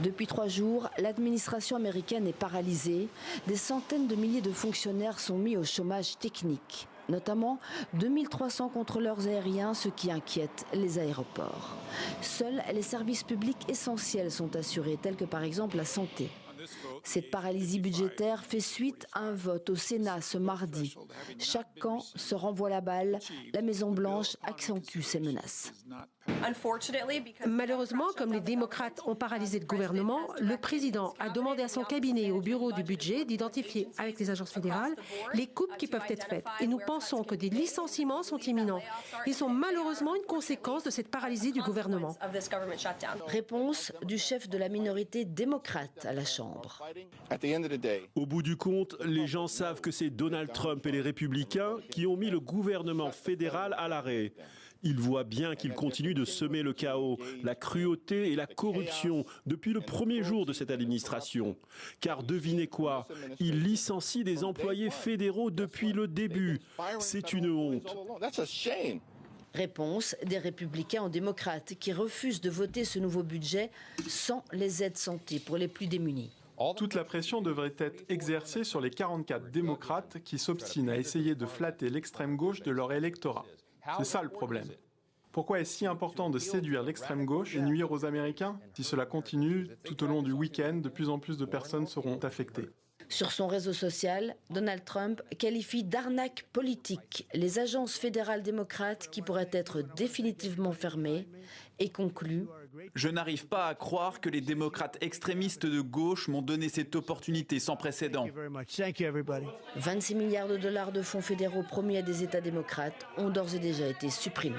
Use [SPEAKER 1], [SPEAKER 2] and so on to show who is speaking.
[SPEAKER 1] Depuis 3 jours, l'administration américaine est paralysée. Des centaines de milliers de fonctionnaires sont mis au chômage technique, notamment 2300 contrôleurs aériens, ce qui inquiète les aéroports. Seuls les services publics essentiels sont assurés, tels que par exemple la santé. Cette paralysie budgétaire fait suite à un vote au Sénat ce mardi. Chaque camp se renvoie la balle. La Maison-Blanche accentue ses menaces.
[SPEAKER 2] Malheureusement, comme les démocrates ont paralysé le gouvernement, le président a demandé à son cabinet et au bureau du budget d'identifier avec les agences fédérales les coupes qui peuvent être faites. Et nous pensons que des licenciements sont imminents. Ils sont malheureusement une conséquence de cette paralysie du gouvernement.
[SPEAKER 1] Réponse du chef de la minorité démocrate à la Chambre.
[SPEAKER 3] Au bout du compte, les gens savent que c'est Donald Trump et les républicains qui ont mis le gouvernement fédéral à l'arrêt. Ils voient bien qu'ils continuent de semer le chaos, la cruauté et la corruption depuis le premier jour de cette administration. Car devinez quoi? Ils licencient des employés fédéraux depuis le début. C'est une honte.
[SPEAKER 1] Réponse des républicains aux démocrates qui refusent de voter ce nouveau budget sans les aides santé pour les plus démunis.
[SPEAKER 4] Toute la pression devrait être exercée sur les 44 démocrates qui s'obstinent à essayer de flatter l'extrême gauche de leur électorat. C'est ça le problème. Pourquoi est-ce si important de séduire l'extrême gauche et nuire aux Américains? Si cela continue, tout au long du week-end, de plus en plus de personnes seront affectées.
[SPEAKER 1] Sur son réseau social, Donald Trump qualifie d'arnaque politique les agences fédérales démocrates qui pourraient être définitivement fermées et conclut:
[SPEAKER 5] Je n'arrive pas à croire que les démocrates extrémistes de gauche m'ont donné cette opportunité sans précédent.
[SPEAKER 1] 26 milliards de dollars de fonds fédéraux promis à des États démocrates ont d'ores et déjà été supprimés.